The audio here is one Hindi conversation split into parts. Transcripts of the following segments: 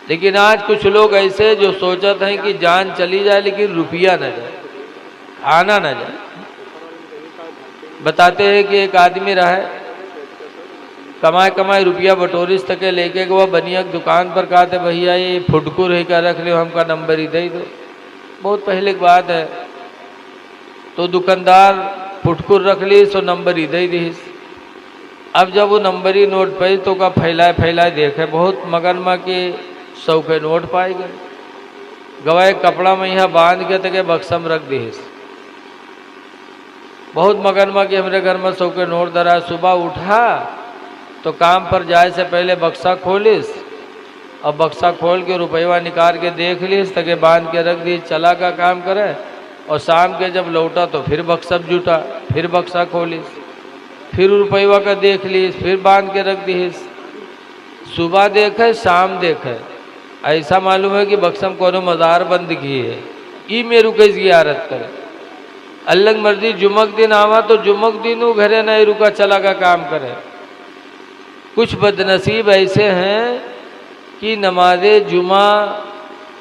लेकिन आज कुछ लोग ऐसे जो सोचते हैं कि जान चली जाए लेकिन रुपया न जाए, खाना न जाए। बताते हैं कि एक आदमी रहा है, कमाए कमाए रुपया बटोरिस तक लेके गया बनिया की दुकान पर, कहा थे भैया ये फुटकुर ही का रख लियो, हमका नंबर ही दे दो। बहुत पहले की बात है। तो दुकानदार फुटकुर रख ली सो नंबर ही दे दी। अब जब वो नंबरी नोट पे तो का फैलाए फैलाए देखे, बहुत मगनमा के 100 के नोट पाए गए। गवाए कपड़ा में यहाँ बांध के तक बक्सम रख दी। बहुत मगनमा के हमारे घर में 100 के नोट धरा। सुबह उठा तो काम पर जाए से पहले बक्सा खोलिस और बक्सा खोल के रुपया निकाल के देख लीस तक बांध के रख दी, चला का काम करे। और शाम के जब लौटा तो फिर बक्सा जुटा, फिर बक्सा खोलिस, फिर रुपया का देख लीस, फिर बांध के रख दीस। सुबह देखे शाम देखे, ऐसा मालूम है कि बक्सम कोनो मज़ार बंद की है, ई मेरू के जियारत करे। अल्लाह मर्जी जुमक दिन आवा तो जुमक दिन वो घरे नहीं रुका, चला का काम करे। कुछ बदनसीब ऐसे हैं कि नमाज़े जुमा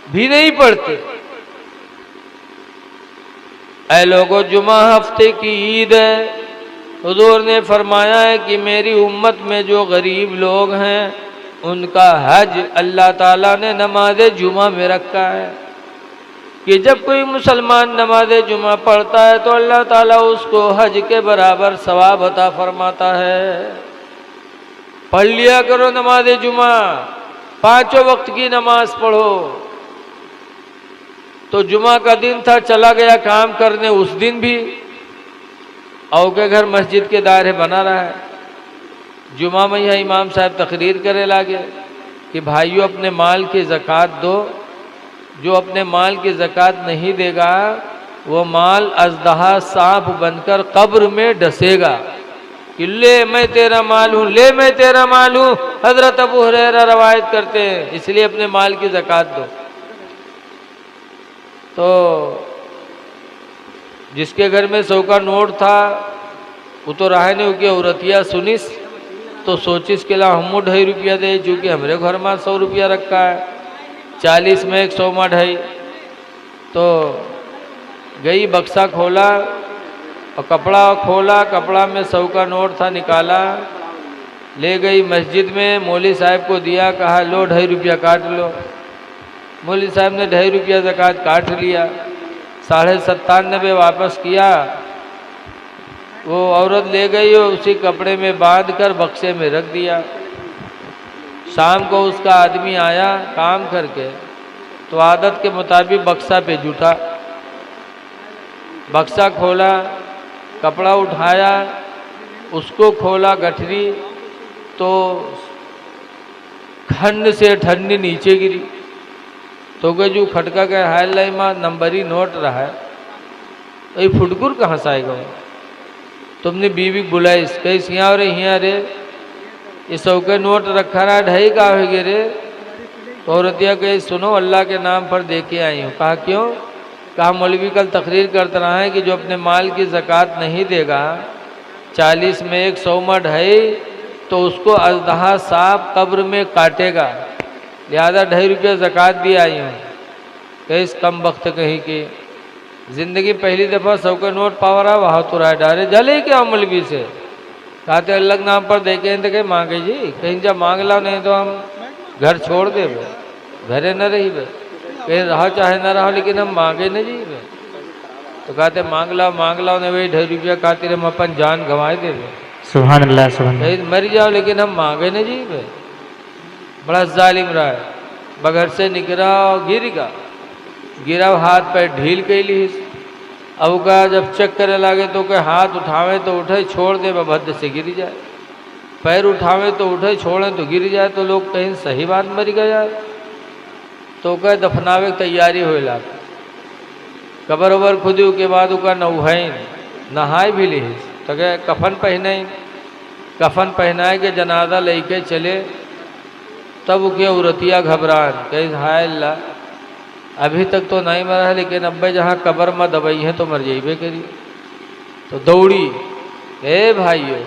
भी नहीं पढ़ते। ऐ लोगों, जुमा हफ्ते की ईद है। हुजूर ने फरमाया है कि मेरी उम्मत में जो गरीब लोग हैं उनका हज अल्लाह ताला ने नमाज़े जुमा में रखा है कि जब कोई मुसलमान नमाज़े जुमा पढ़ता है तो अल्लाह ताला उसको हज के बराबर सवाब अता फरमाता है। पढ़ लिया करो नमाज़े जुमा, 5 वक्त की नमाज पढ़ो। तो जुमा का दिन था, चला गया काम करने उस दिन भी, और के घर मस्जिद के दायरे बना रहा है। जुमा में यह इमाम साहब तकरीर करे लागे कि भाइयों अपने माल की ज़कात दो, जो अपने माल की ज़कात नहीं देगा वो माल अज़दहा सांप बनकर कब्र में डसेगा कि ले मैं तेरा माल हूँ, ले मैं तेरा माल हूँ। हज़रत अबू हुरैरा रवायत करते हैं, इसलिए अपने माल की ज़कात दो। तो जिसके घर में 100 का नोट था वो तो राह नहीं हो, औरतिया सुनिस तो सोचिस के ला हम 2.5 रुपया दे, चूँकि हमारे घर में 100 रुपया रखा है, 40 में 100 में 2.5। तो गई बक्सा खोला और कपड़ा खोला, कपड़ा में 100 का नोट था, निकाला, ले गई मस्जिद में, मौली साहब को दिया, कहा लो 2.5 रुपया काट लो। मौली साहब ने 2.5 रुपया ज़कात काट लिया, 97.5 वापस किया। वो औरत ले गई और उसी कपड़े में बांध कर बक्से में रख दिया। शाम को उसका आदमी आया काम करके तो आदत के मुताबिक बक्सा पे जुटा, बक्सा खोला, कपड़ा उठाया, उसको खोला गठरी तो खंड से ठंडी नीचे गिरी। तो गए जो खटका के हाल लाई माँ नंबरी नोट रहा है, तो ये फुटकुर कहाँ से आएगा? तुमने बीवी बुलाई, कहीं यहाँ रे यहाँ रे ये 100 के नोट रखा रहा, 2.5 का हो गए रे। तो औरतिया कही सुनो अल्लाह के नाम पर दे के आई हूँ। कहा क्यों? कहा मौलवी कल तकरीर करता रहा है कि जो अपने माल की ज़कात नहीं देगा, 40 में 1, 100 में 2.5, तो उसको अज़दहा सांप कब्र में काटेगा, लिहाजा 2.5 रुपया ज़कात भी आई हूँ। कहीं कम वक्त कहीं की ज़िंदगी पहली दफ़ा 100 का नोट पावा रहा, वहाँ तो राय डारे जले क्या मौलवी से। कहते अलग नाम पर देखे तो कहीं मांगे जी, कहीं जब मांग ला नहीं तो हम घर छोड़ दे, घरे न रही बे, कहीं रहा चाहे न रहा, लेकिन हम मांगे न जी बे। तो कहते मांग लाओ नहीं भाई 2.5 रुपया खातिर हम अपन जान गंवाए दे। सुभान अल्लाह, सुभान अल्लाह। कहीं मर जाओ लेकिन हम मांगे न जी बे। बड़ा जालिम रहा है, बगैर से निकला गिरेगा, गिरा हाथ पैर ढील कैली। अब का जब चेक करे लागे तो कहे हाथ उठावे तो उठे, छोड़ दे भद्द से गिर जाए, पैर उठावे तो उठे, छोड़े तो गिर जाए। तो लोग कहीं सही बात मर गया। तो कहे दफनावे की तैयारी हो ला, कबर उबर खुदी के बाद उका नौहैन नहाए भी ली, तो कहे कफन पहने, कफन पहनाए के जनाजा लेके चले। तब उके औरतिया घबरान, कहे हाय अल्लाह अभी तक तो नहीं मरा है, लेकिन अब्बे जहाँ कब्र में दबाई है तो मर जाइबे करी। तो दौड़ी, ए भाइयों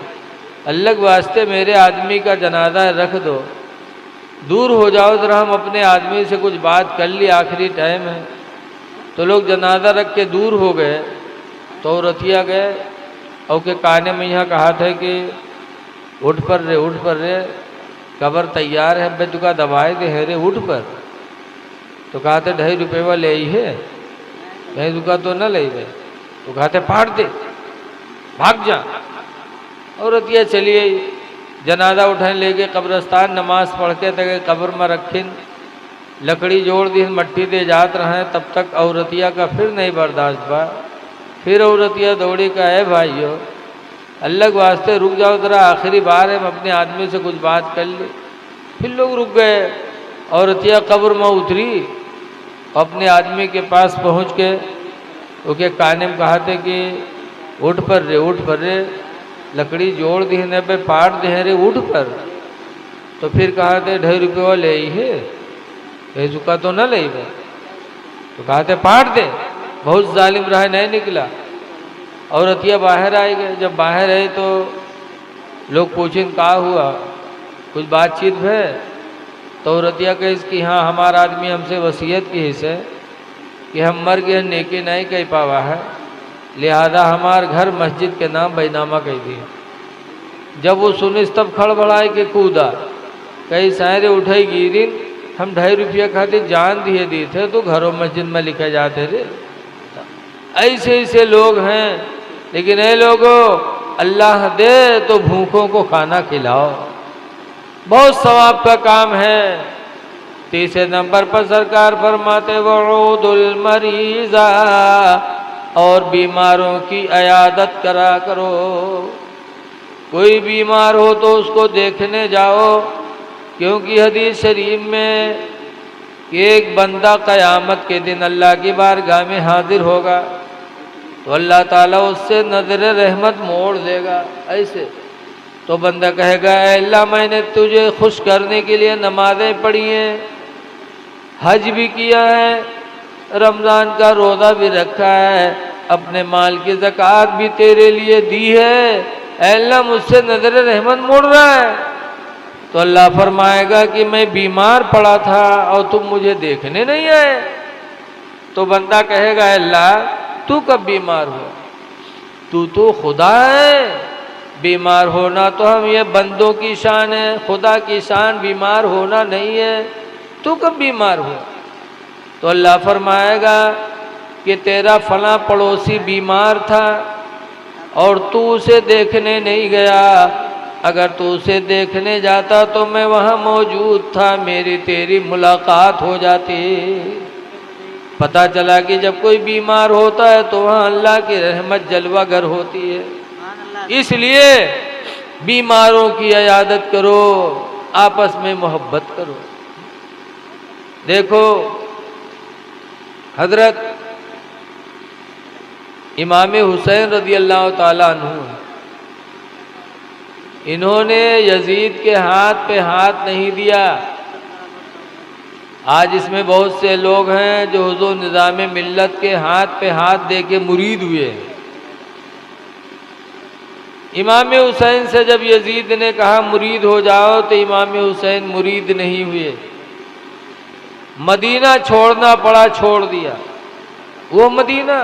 अल्लाह के वास्ते मेरे आदमी का जनाजा रख दो। दूर हो जाओ जरा, हम अपने आदमी से कुछ बात कर ली, आखिरी टाइम है। तो लोग जनाजा रख के दूर हो गए। तो रतिया गए और के काने में यहाँ कहा था कि उठ पर रे, कबर तैयार है, बे तुका दबाए दे है रे, उठ पर। तो कहा थे 2.5 रुपये वाला ले ही है, 2.5 रुपया तो न ले गए। तो कहा थे फाड़ दे, भाग जा। और रतिया चली आई, जनाजा उठाने ले गए कब्रस्तान, नमाज पढ़ के तक कब्र में रखिन, लकड़ी जोड़ दी, मट्टी दे जात रहे। तब तक औरतिया का फिर नहीं बर्दाश्त बा। फिर औरतिया दौड़ी का है भाइयों, अल्लाह के वास्ते रुक जाओ जरा, आखिरी बार है, हम अपने आदमी से कुछ बात कर ली। फिर लोग रुक गए। औरतिया कब्र में उतरी, अपने आदमी के पास पहुंच के उसके काने में कहा थे कि उठ पर रे, लकड़ी जोड़ दी है पे पाट दे रे, उठ पर। तो फिर कहा थे 2.5 रुपये ले ही है, 2.5 रुपया तो न ले गए। तो कहा थे पाट दे, बहुत जालिम रहा, नहीं निकला। औरतिया बाहर आए गए। जब बाहर आए तो लोग पूछें का हुआ, कुछ बातचीत है। तो औरतिया कहे कि हाँ, हमारा आदमी हमसे वसीयत की हिस्से कि हम मर गए, नेकी नहीं कह पावा है, लिहाजा हमार घर मस्जिद के नाम बैनामा कह दिया। जब वो सुनिस तब खड़बड़ाए के कूदा, कई सारे उठाई गिरिन, हम 2.5 रुपया खातिर जान दिए दी थे, तो घरों मस्जिद में लिखे जाते थे। ऐसे ऐसे लोग हैं। लेकिन ये लोगों, अल्लाह दे तो भूखों को खाना खिलाओ, बहुत सवाब का काम है। 30 नंबर पर सरकार फरमाते वऊदुल मरीज़ा, और बीमारों की अयादत करा करो। कोई बीमार हो तो उसको देखने जाओ, क्योंकि हदीस शरीफ में कि एक बंदा क़यामत के दिन अल्लाह की बारगाह में हाजिर होगा, तो अल्लाह ताला उससे नजर रहमत मोड़ देगा ऐसे। तो बंदा कहेगा, अल्लाह मैंने तुझे खुश करने के लिए नमाजें पढ़ी हैं, हज भी किया है, रमज़ान का रोज़ा भी रखा है, अपने माल की ज़कात भी तेरे लिए दी है, अल्लाह मुझसे नजर रहमत मोड़ रहा है। तो अल्लाह फरमाएगा कि मैं बीमार पड़ा था और तुम मुझे देखने नहीं आए। तो बंदा कहेगा, अल्लाह तू कब बीमार हुआ, तू तो खुदा है, बीमार होना तो हम ये बंदों की शान है, खुदा की शान बीमार होना नहीं है, तू कब बीमार हुआ। तो अल्लाह फरमाएगा कि तेरा फला पड़ोसी बीमार था और तू उसे देखने नहीं गया, अगर तू उसे देखने जाता तो मैं वहाँ मौजूद था, मेरी तेरी मुलाकात हो जाती। पता चला कि जब कोई बीमार होता है तो वहाँ अल्लाह की रहमत जलवागर होती है। इसलिए बीमारों की इयादत करो, आपस में मोहब्बत करो। देखो हजरत इमाम हुसैन रज़ी अल्लाह ताला अन्हु, इन्होंने यजीद के हाथ पे हाथ नहीं दिया। आज इसमें बहुत से लोग हैं जो हुजूर निज़ाम मिल्लत के हाथ पे हाथ दे के मुरीद हुए। इमाम हुसैन से जब यजीद ने कहा मुरीद हो जाओ, तो इमाम हुसैन मुरीद नहीं हुए, मदीना छोड़ना पड़ा, छोड़ दिया। वो मदीना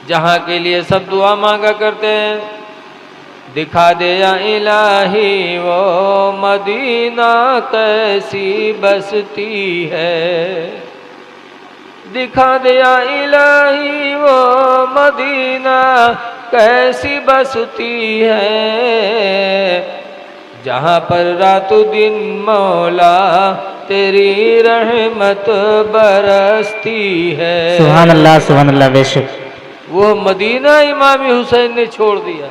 जहाँ के लिए सब दुआ मांगा करते हैं, दिखा दे या इलाही वो मदीना कैसी बसती है, दिखा दे या इलाही वो मदीना कैसी बसती है, जहाँ पर रातों दिन मौला तेरी रहमत बरसती है। सुभान अल्लाह बेशक। वो मदीना इमाम हुसैन ने छोड़ दिया।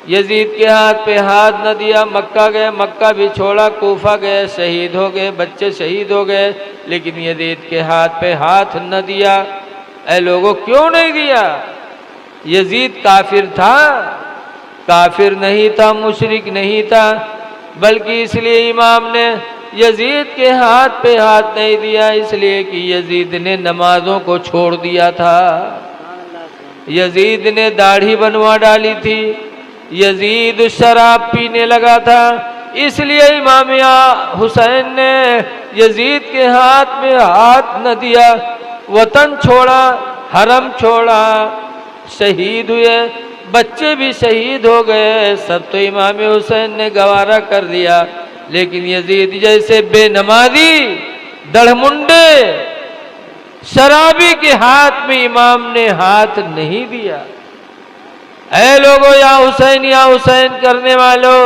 यजीद के हाथ पे हाथ न दिया, मक्का गए, मक्का भी छोड़ा, कूफा गए, शहीद हो गए, बच्चे शहीद हो गए, लेकिन यजीद के हाथ पे हाथ न दिया। ऐ लोगों, क्यों नहीं दिया? यजीद काफिर था, काफिर नहीं था, मुशरिक नहीं था, बल्कि इसलिए इमाम ने यजीद के हाथ पे हाथ नहीं दिया, इसलिए कि यजीद ने नमाजों को छोड़ दिया था, यजीद ने दाढ़ी बनवा डाली थी, यजीद शराब पीने लगा था, इसलिए इमाम हुसैन ने यजीद के हाथ में हाथ न दिया, वतन छोड़ा, हरम छोड़ा, शहीद हुए, बच्चे भी शहीद हो गए, सब तो इमाम हुसैन ने गवारा कर दिया। लेकिन यजीद जैसे बेनमाजी, दढ़मुंडे, शराबी के हाथ में इमाम ने हाथ नहीं दिया। ऐ लोगों, या हुसैन करने वालों,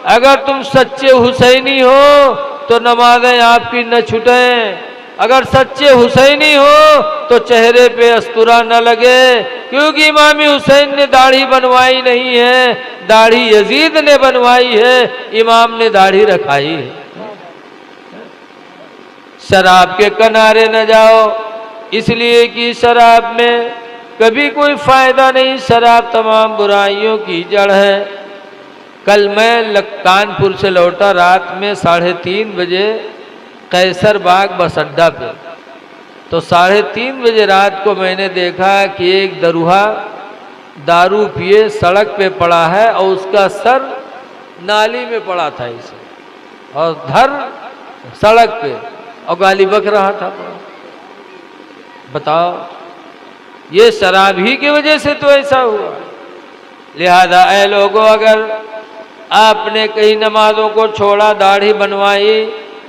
अगर तुम सच्चे हुसैनी हो तो नमाजें आपकी न छूटें, अगर सच्चे हुसैनी हो तो चेहरे पे अस्तुरा न लगे, क्योंकि इमाम हुसैन ने दाढ़ी बनवाई नहीं है, दाढ़ी यजीद ने बनवाई है, इमाम ने दाढ़ी रखाई है। शराब के किनारे न जाओ, इसलिए कि शराब में कभी कोई फायदा नहीं, शराब तमाम बुराइयों की जड़ है। कल मैं कानपुर से लौटा रात में 3:30 बजे कैसर बाग बस अड्डा पे, तो 3:30 बजे रात को मैंने देखा कि एक दरूहा दारू पिए सड़क पे पड़ा है और उसका सर नाली में पड़ा था इसे, और धर सड़क पे और गाली बक रहा था। बताओ, ये शराब ही की वजह से तो ऐसा हुआ। लिहाजा ऐ लोगों, अगर आपने कई नमाजों को छोड़ा, दाढ़ी बनवाई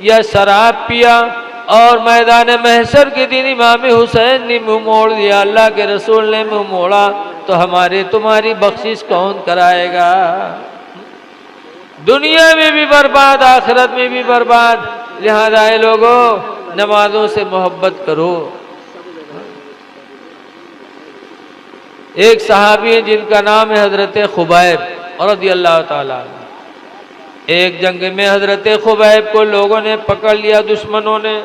या शराब पिया और मैदान महशर के दिन इमाम हुसैन ने मुंह मोड़ दिया, अल्लाह के रसूल ने मुंह मोड़ा, तो हमारे तुम्हारी बख्शिश कौन कराएगा? दुनिया में भी बर्बाद, आखिरत में भी बर्बाद। लिहाजा ऐ लोगों, नमाजों से मोहब्बत करो। एक सहाबी है जिनका नाम है हजरत खुबैब रज़ियल्लाहु ताला। एक जंग में हजरत खुबैब को लोगों ने पकड़ लिया, दुश्मनों ने,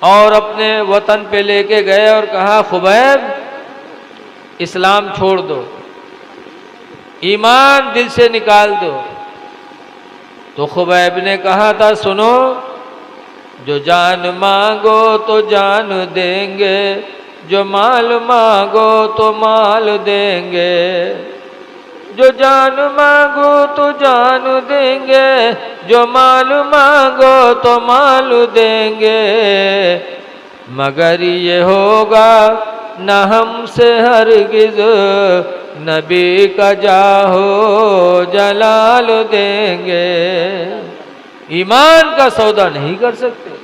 और अपने वतन पे लेके गए और कहा, खुबैब इस्लाम छोड़ दो, ईमान दिल से निकाल दो। तो खुबैब ने कहा था, सुनो, जो जान मांगो तो जान देंगे, जो माल मांगो तो माल देंगे, जो जान मांगो तो जान देंगे, जो माल मांगो तो माल देंगे, मगर ये होगा न हमसे हरगिज, नबी का जाहो जलाल देंगे। ईमान का सौदा नहीं कर सकते।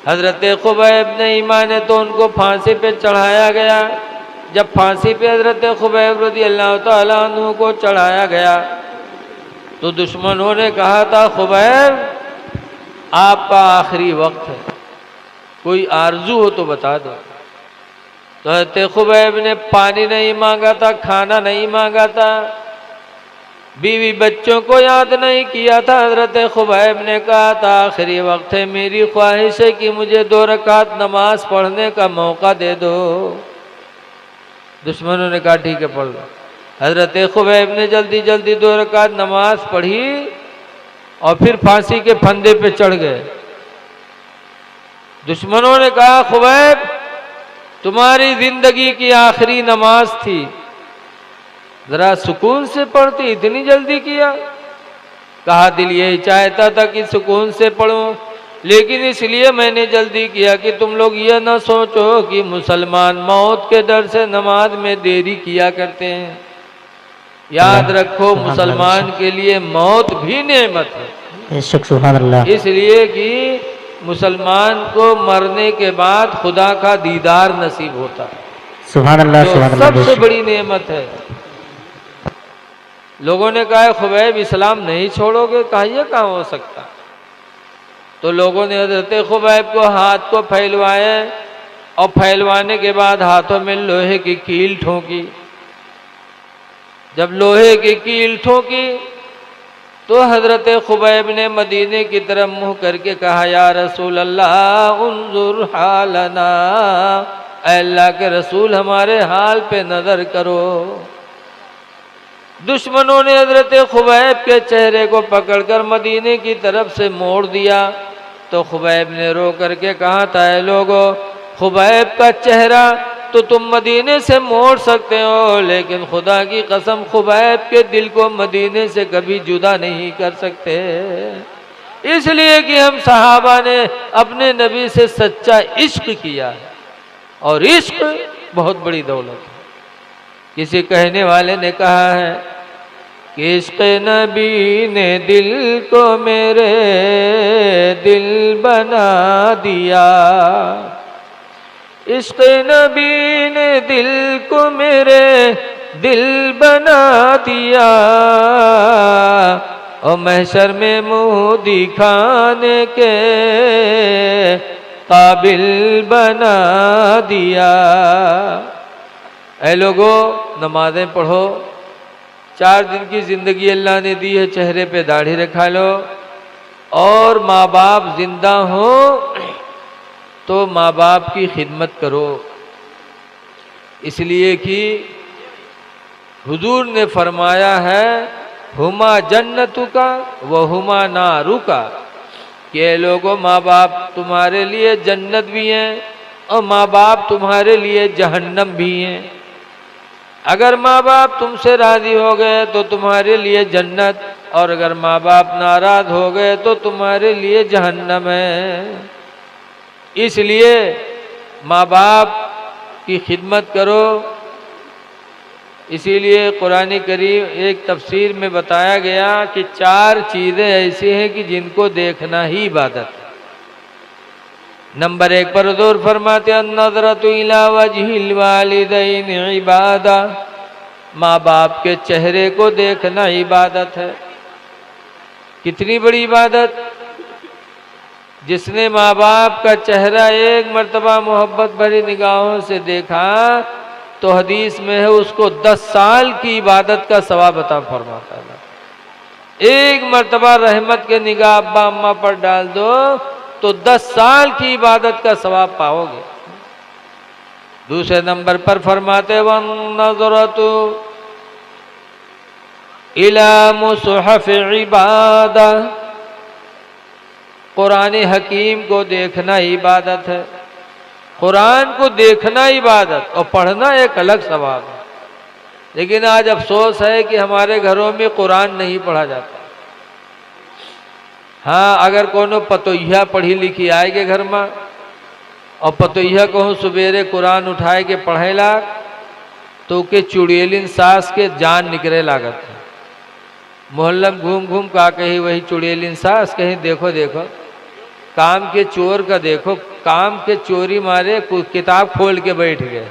हजरत खुबैब नहीं माने तो उनको फांसी पे चढ़ाया गया। जब फांसी पे हजरत खुबैब रज़ियल्लाहु ताला अन्हु को चढ़ाया गया तो दुश्मनों ने कहा था, खुबैब आपका आखिरी वक्त है, कोई आरजू हो तो बता दो। तो हजरत खुबैब ने पानी नहीं मांगा था, खाना नहीं मांगा था, बीवी बच्चों को याद नहीं किया था। हजरत खुबैब ने कहा था, आखिरी वक्त है, मेरी ख्वाहिश है कि मुझे 2 रकात नमाज पढ़ने का मौका दे दो। दुश्मनों ने कहा, ठीक है, पढ़ लो। हजरत खुबैब ने जल्दी जल्दी 2 रकात नमाज पढ़ी और फिर फांसी के फंदे पे चढ़ गए। दुश्मनों ने कहा, खुबैब तुम्हारी जिंदगी की आखिरी नमाज थी, जरा सुकून से पढ़ती, इतनी जल्दी किया। कहा, दिल यही चाहता था कि सुकून से पढ़ूं, लेकिन इसलिए मैंने जल्दी किया कि तुम लोग ये ना सोचो कि मुसलमान मौत के डर से नमाज में देरी किया करते हैं। याद रखो, मुसलमान के लिए मौत भी नेमत है, सुभान अल्लाह। इसलिए कि मुसलमान को मरने के बाद खुदा का दीदार नसीब होता है, सुभान अल्लाह, सुभान अल्लाह, सबसे बड़ी नेमत है। लोगों ने कहा, खुबैब इस्लाम नहीं छोड़ोगे? कहा, यह कहाँ हो सकता। तो लोगों ने हजरत खुबैब को हाथ को फैलवाए और फैलवाने के बाद हाथों में लोहे की कील ठोकी। जब लोहे की कील ठोकी तो हजरत खुबैब ने मदीने की तरफ मुंह करके कहा, या रसूल अल्लाह उन्जुर हालना, अल्लाह के रसूल हमारे हाल पे नजर करो। दुश्मनों ने हजरत खुबैब के चेहरे को पकड़कर मदीने की तरफ से मोड़ दिया। तो खुबैब ने रो करके कहा था, लोगों, खुबैब का चेहरा तो तुम मदीने से मोड़ सकते हो, लेकिन खुदा की कसम खुबैब के दिल को मदीने से कभी जुदा नहीं कर सकते, इसलिए कि हम सहाबा ने अपने नबी से सच्चा इश्क किया है, और इश्क बहुत बड़ी दौलत है। किसी कहने वाले ने कहा है कि इश्क नबी ने दिल को मेरे दिल बना दिया, इश्क नबी ने दिल को मेरे दिल बना दिया, और महशर में मुंह दिखाने के काबिल बना दिया। ऐ लोगो, नमाजें पढ़ो, 4 दिन की जिंदगी अल्लाह ने दी है, चेहरे पे दाढ़ी रखा लो, और माँ बाप जिंदा हो तो माँ बाप की खिदमत करो, इसलिए कि हुजूर ने फरमाया है हुमा जन्नतु का व हुमा नारू का, कि ये लोगों, माँ बाप तुम्हारे लिए जन्नत भी हैं और माँ बाप तुम्हारे लिए जहन्नम भी हैं। अगर माँ बाप तुमसे राजी हो गए तो तुम्हारे लिए जन्नत, और अगर माँ बाप नाराज हो गए तो तुम्हारे लिए जहन्नम है। इसलिए माँ बाप की खिदमत करो। इसीलिए कुरान करीम एक तफसीर में बताया गया कि 4 चीज़ें ऐसी हैं कि जिनको देखना ही इबादत है। नंबर 1 पर हुज़ूर फरमाते हैं नज़रतु इला वजहिल वालिदैन इबादा, माँ बाप के चेहरे को देखना इबादत है। कितनी बड़ी इबादत! जिसने माँ बाप का चेहरा एक मर्तबा मोहब्बत भरी निगाहों से देखा तो हदीस में है उसको 10 साल की इबादत का सवाब अता फरमाता है। एक मर्तबा रहमत के निगाह अब्बा अम्मा पर डाल दो तो 10 साल की इबादत का सवाब पाओगे। दूसरे नंबर पर फरमाते वन नज़रतु इला मुसहफ़ इबादा, कुरान हकीम को देखना इबादत है। कुरान को देखना इबादत और पढ़ना एक अलग सवाब है। लेकिन आज अफसोस है कि हमारे घरों में कुरान नहीं पढ़ा जाता। हाँ, अगर कोनो पतोहिया पढ़ी लिखी आएगे घर में और पतोहिया कहूँ सुबेरे कुरान उठाए के पढ़े लाग तो के चुड़ैलिन सास के जान निकले लागत है। मोहल्ला में घूम घूम का कही वही चुड़ैलिन सास, कहीं देखो देखो काम के चोर का देखो, काम के चोरी मारे किताब खोल के बैठ गए,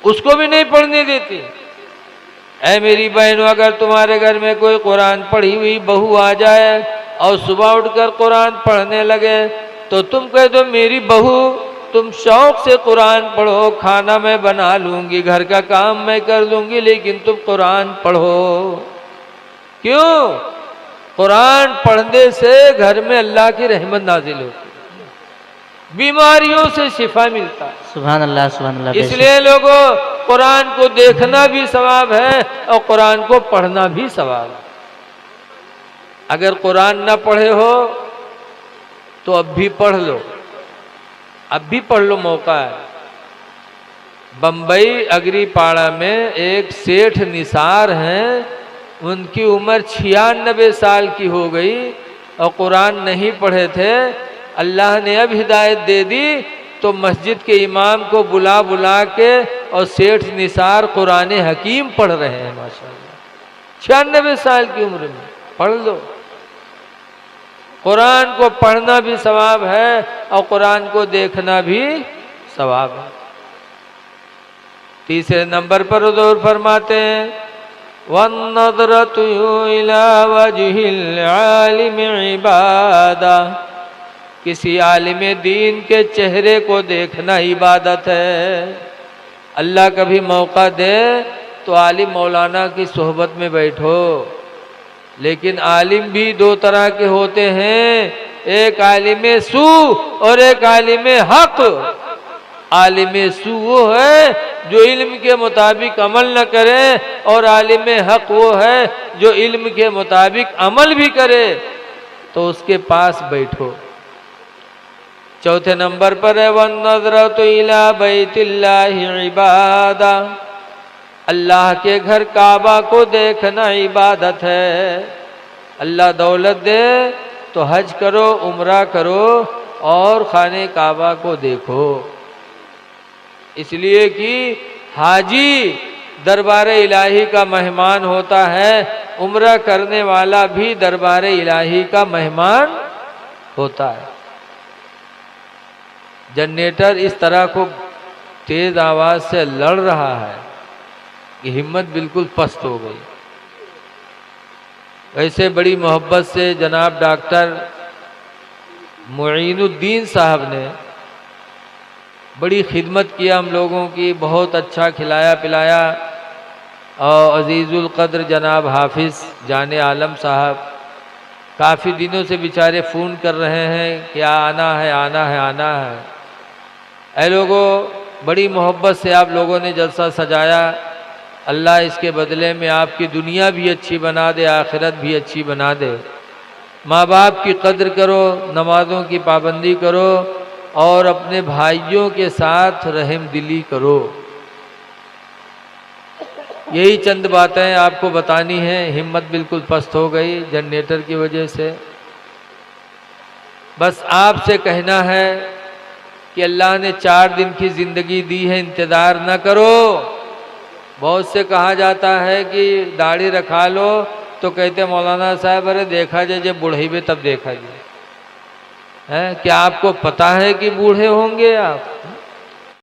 उसको भी नहीं पढ़ने देती। ऐ मेरी बहनों, अगर तुम्हारे घर में कोई कुरान पढ़ी हुई बहू आ जाए और सुबह उठकर कुरान पढ़ने लगे तो तुम कह दो मेरी बहू तुम शौक से कुरान पढ़ो, खाना मैं बना लूंगी, घर का काम मैं कर लूंगी, लेकिन तुम कुरान पढ़ो। क्यों? कुरान पढ़ने से घर में अल्लाह की रहमत नाजिल होती है, बीमारियों से शिफा मिलता है। सुभान अल्लाह, सुभान अल्लाह। इसलिए लोगों, कुरान को देखना भी सवाब है और कुरान को पढ़ना भी सवाब है। अगर कुरान ना पढ़े हो तो अब भी पढ़ लो, अब भी पढ़ लो, मौका है। बंबई अगरीपाड़ा में एक सेठ निसार हैं, उनकी उम्र 96 साल की हो गई और कुरान नहीं पढ़े थे। अल्लाह ने अब हिदायत दे दी तो मस्जिद के इमाम को बुला बुला के और सेठ निसार कुरान हकीम पढ़ रहे हैं माशाअल्लाह। 96 साल की उम्र में पढ़ लो। कुरान को पढ़ना भी सवाब है और कुरान को देखना भी सवाब है। तीसरे नंबर पर हुज़ूर फरमाते हैं वन्नज़रतु इला वजहिल आलिम इबादा, किसी आलिम दीन के चेहरे को देखना इबादत है। अल्लाह कभी मौका दे तो आलिम मौलाना की सोहबत में बैठो। लेकिन आलिम भी 2 तरह के होते हैं, एक आलिम सू और एक आलिम हक। आलिम सू वो है जो इल्म के मुताबिक अमल न करे और आलिम हक वो है जो इल्म के मुताबिक अमल भी करे, तो उसके पास बैठो। चौथे नंबर पर है वन नज़रतु इला बैतिल्लाहि इबादा, अल्लाह के घर काबा को देखना इबादत है। अल्लाह दौलत दे तो हज करो, उम्रा करो और खाने काबा को देखो, इसलिए कि हाजी दरबार इलाही का मेहमान होता है, उम्रा करने वाला भी दरबार इलाही का मेहमान होता है। जनरेटर इस तरह को तेज आवाज से लड़ रहा है कि हिम्मत बिल्कुल पस्त हो गई। वैसे बड़ी मोहब्बत से जनाब डॉक्टर मुईनुद्दीन साहब ने बड़ी खिदमत किया हम लोगों की, बहुत अच्छा खिलाया पिलाया। और अजीज़ुल क़द्र जनाब हाफिज़ जाने आलम साहब काफ़ी दिनों से बेचारे फ़ोन कर रहे हैं कि आना है आना है आना है। ऐ लोगों, बड़ी मोहब्बत से आप लोगों ने जलसा सजाया, अल्लाह इसके बदले में आपकी दुनिया भी अच्छी बना दे, आखिरत भी अच्छी बना दे। माँ बाप की कद्र करो, नमाज़ों की पाबंदी करो और अपने भाइयों के साथ रहम दिली करो। यही चंद बातें आपको बतानी हैं। हिम्मत बिल्कुल पस्त हो गई जनरेटर की वजह से। बस आपसे कहना है कि अल्लाह ने 4 दिन की ज़िंदगी दी है, इंतज़ार न करो। बहुत से कहा जाता है कि दाढ़ी रखा लो तो कहते मौलाना साहब अरे देखा जाए जब बूढ़े में तब देखा जाए। है क्या आपको पता है कि बूढ़े होंगे आप?